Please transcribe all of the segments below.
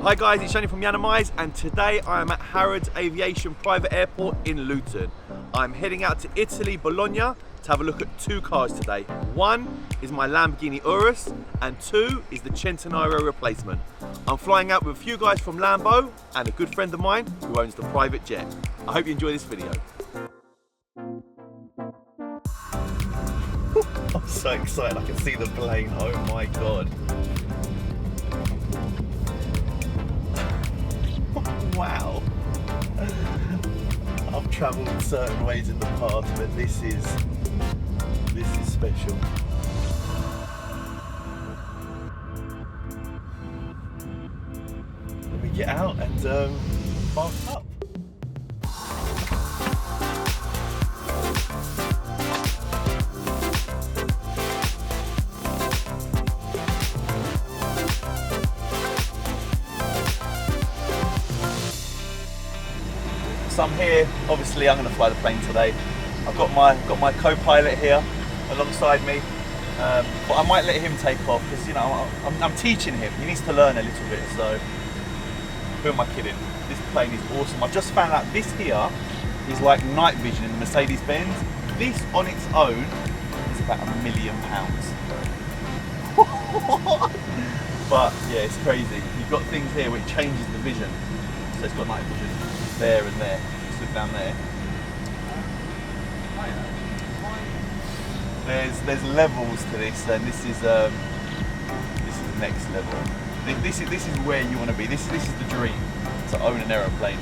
Hi guys, it's Yianni from Yiannimize, and today I am at Harrods Aviation Private Airport in Luton. I'm heading out to Italy, Bologna, to have a look at two cars today. One is my Lamborghini Urus, and two is the Centenario replacement. I'm flying out with a few guys from Lambo and a good friend of mine who owns the private jet. I hope you enjoy this video. I'm so excited, I can see the plane, oh my god. Wow. I've travelled certain ways in the past, but this is special. Let me get out and park up. So I'm here, obviously I'm going to fly the plane today. I've got my co-pilot here alongside me, but I might let him take off because, you know, I'm teaching him. He needs to learn a little bit, so who am I kidding? This plane is awesome. I've just found out this here is like night vision in the Mercedes-Benz. This on its own is about £1 million. But yeah, it's crazy. You've got things here where it changes the vision. So it's got night vision there and there. Just look down there. There's levels to this, and this is next level. This is where you want to be. This is the dream, to own an aeroplane.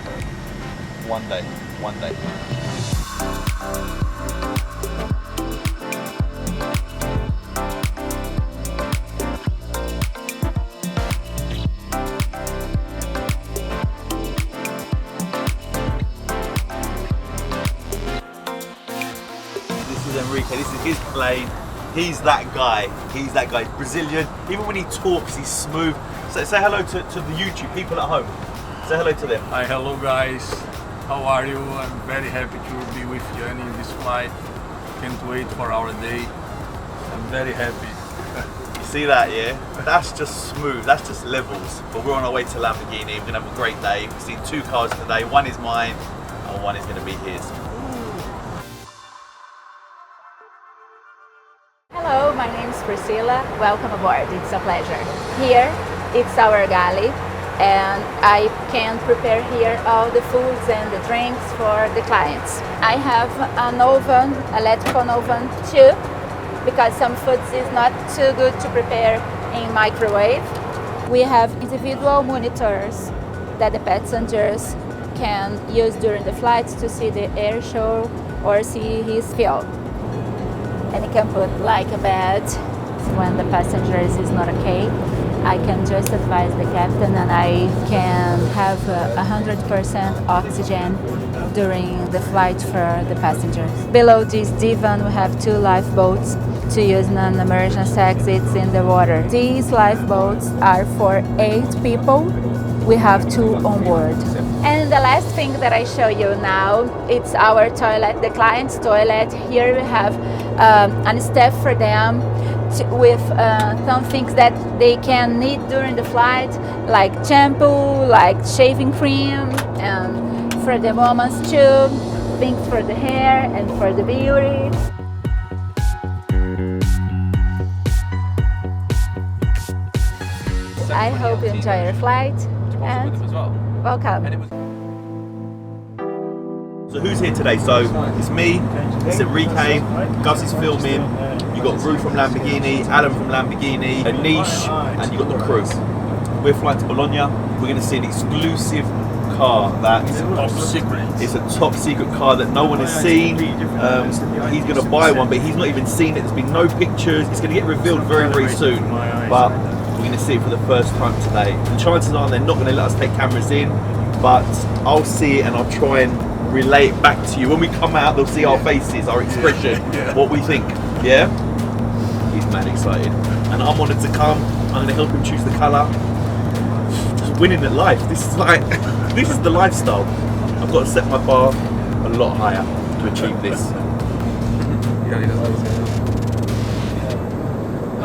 One day, one day. Enrique, this is his plane. He's that guy. He's that guy. Brazilian. Even when he talks, he's smooth. So say hello to the YouTube people at home. Say hello to them. Hi, hello guys. How are you? I'm very happy to be with Yianni in this flight. Can't wait for our day. I'm very happy. You see that, yeah? That's just smooth. That's just levels. But we're on our way to Lamborghini. We're gonna have a great day. We've seen two cars today. One is mine, and one is gonna be his. Hello, my name is Priscilla. Welcome aboard. It's a pleasure. Here, it's our galley, and I can prepare here all the foods and the drinks for the clients. I have an oven, electrical oven too, because some foods is not too good to prepare in microwave. We have individual monitors that the passengers can use during the flights to see the air show or see his field. And you can put like a bed when the passengers is not okay. I can just advise the captain, and I can have 100% oxygen during the flight for the passengers. Below this divan we have two lifeboats to use non-emergency exits in the water. These lifeboats are for 8 people. We have 2 on board. And the last thing that I show you now, it's our toilet, the client's toilet. Here we have a step for them with some things that they can need during the flight, like shampoo, like shaving cream, and for the moments too, things for the hair and for the beauty. I hope you enjoy your flight, and welcome. So who's here today? So it's me, it's Enrique, Gus is filming, you got Rue from Lamborghini, Alan from Lamborghini, Anish, and you got the crew. We're flying to Bologna. We're going to see an exclusive car that Top secret. It's a top secret car that no one has seen. He's going to buy one, but he's not even seen it. There's been no pictures. It's going to get revealed very, very soon. But we're going to see it for the first time today. The chances are they're not going to let us take cameras in, but I'll see it and I'll try and relay it back to you. When we come out, they'll see our faces, our expression, what we think. Yeah? He's mad excited. And I'm wanted to come. I'm going to help him choose the colour. Just winning at life. This is like, this is the lifestyle. I've got to set my bar a lot higher to achieve this.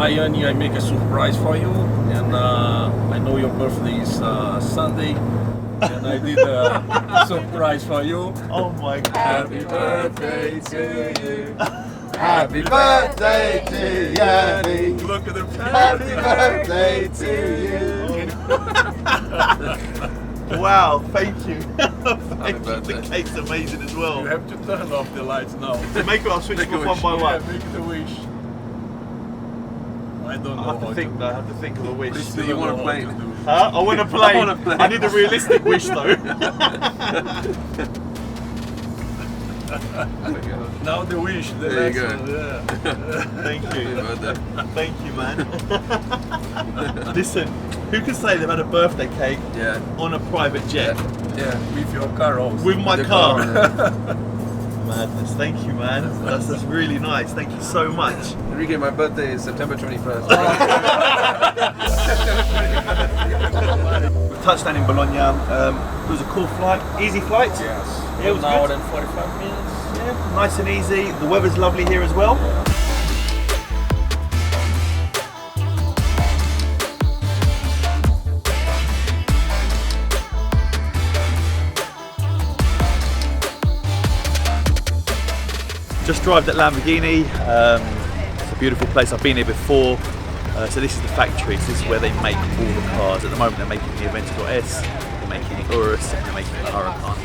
Hi Yianni, I make a surprise for you, and I know your birthday is Sunday, and I did a surprise for you. Oh my God. Happy birthday to you. Happy birthday to Yianni. Look at the Happy birthday to you. Wow, thank you. Thank you. birthday. The cake's amazing as well. You have to turn off the lights now. To make it, I'll switch them off one by Yeah, one. make the wish. I don't know I have how to think. I have to think of a wish. Still You don't wanna know play how it? to do. Huh? I want to play. I wanna play. I need a realistic wish though. Now the wish. The There you next go. one, yeah. Thank Happy you. birthday. Thank you, man. Listen, who can say they've had a birthday cake Yeah. on a private jet Yeah. With your car also. with my Your car? car. Madness. Thank you, man. That's really nice. Thank you so much. Enrique, my birthday is September 21st. We touched down in Bologna. It was a cool flight, easy flight. Yes. Yeah, it was 1 hour good. and 45 minutes. Yeah, nice and easy. The weather's lovely here as well. Just arrived at Lamborghini. It's a beautiful place. I've been here before. So this is the factory. So this is where they make all the cars. At the moment, they're making the Aventador S, they're making the Urus, and they're making the Huracan.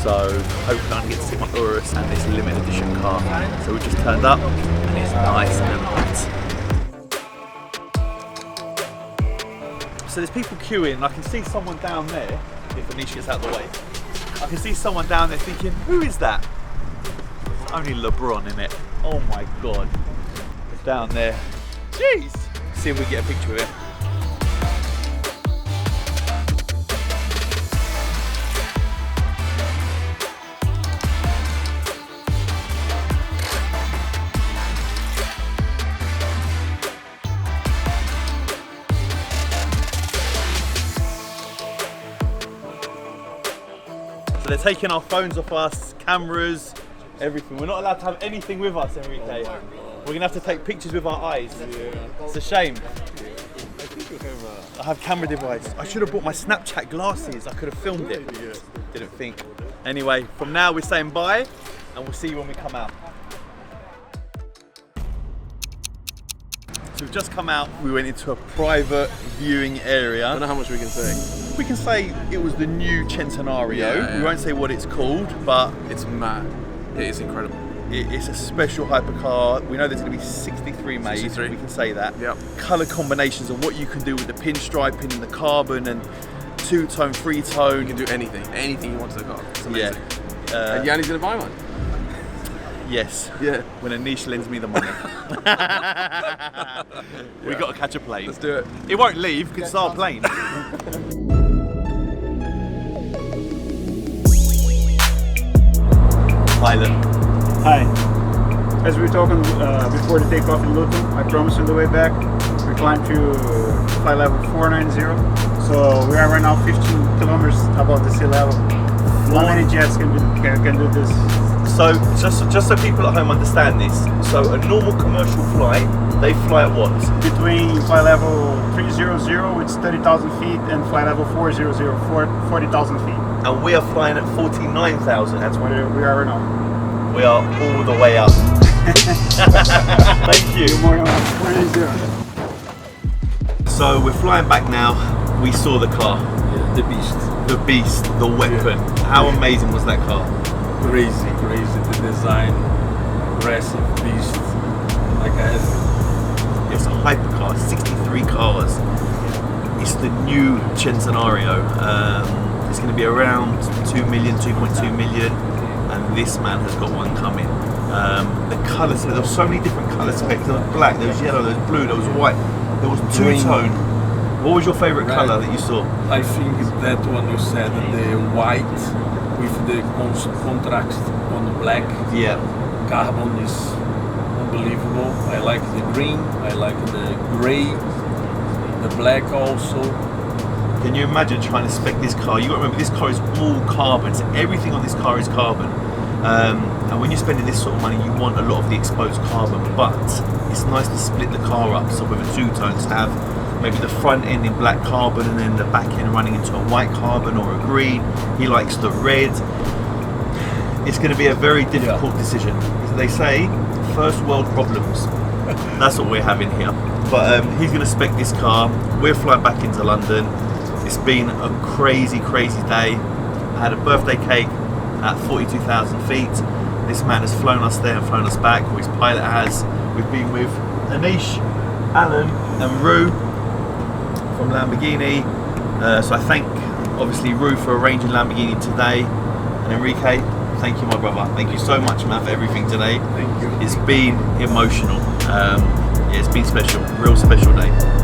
So hopefully I can get to see my Urus and this limited edition car. So we just turned up, and it's nice and hot. So there's people queuing, and I can see someone down there. If Anish gets out of the way, I can see someone down there thinking, "Who is that?" It's only LeBron in it. Oh my God! It's down there. Jeez. See if we can get a picture of him. So they're taking our phones off us, cameras, everything. We're not allowed to have anything with us, Enrique. We're gonna have to take pictures with our eyes. It's a shame. I have camera device. I should have brought my Snapchat glasses. I could have filmed it. Didn't think. Anyway, from now we're saying bye, and we'll see you when we come out. So we've just come out. We went into a private viewing area. I don't know how much we can say. We can say it was the new Centenario. Yeah. We won't say what it's called, but It's mad. It is incredible. it's a special hypercar. We know there's going to be 63 made. 63. We can say that. Yep. Colour combinations and what you can do with the pinstriping and the carbon and two-tone, three-tone. You can do anything. Anything you want to the car. It's Yeah. amazing. And Yianni's going to buy one. Yes. Yeah. When Anish lends me the money. We got to catch a plane. Let's do it. It won't leave because it's our plane. Pilot. Hi. As we were talking before the takeoff in Luton, I promised on the way back we climbed to flight level 490. So we are right now 15 kilometers above the sea level. How many jets can do this? So just so people at home understand this, so a normal commercial flight, they fly at what? Between flight level 300, which is 30,000 feet, and flight level 400, 40,000 feet. And we are flying at 49,000. That's what we are right now. We are all the way up. Thank you. More than 490. So we're flying back now. We saw the car, The beast. the beast, the weapon. How amazing was that car? Crazy. The design. Aggressive beast. Like I had. It's a hypercar, 63 cars. It's the new Centenario. It's going to be around 2 million, 2.2 million, and this man has got one coming. The colours, there were so many different colour specs. There was black, there was yellow, there was blue, there was white, there was two-tone. What was your favourite colour that you saw? I think that one you said, the white with the contrast on the black. Yeah. Carbon is unbelievable. I like the green, I like the grey, the black also. Can you imagine trying to spec this car? You got to remember this car is all carbon, so everything on this car is carbon. And when you're spending this sort of money, you want a lot of the exposed carbon, but it's nice to split the car up. So with a two-tone, to have maybe the front end in black carbon and then the back end running into a white carbon or a green. He likes the red. It's going to be a very difficult decision. They say first world problems. That's what we're having here. But he's going to spec this car. We're flying back into London. It's been a crazy, crazy day. I had a birthday cake at 42,000 feet. This man has flown us there and flown us back, or his pilot has. We've been with Anish, Alan and Rue from Lamborghini. So I thank obviously Rue for arranging Lamborghini today, and Enrique, thank you my brother. Thank you so much, man, for everything today. Thank you. It's been emotional. Yeah, it's been special, real special day.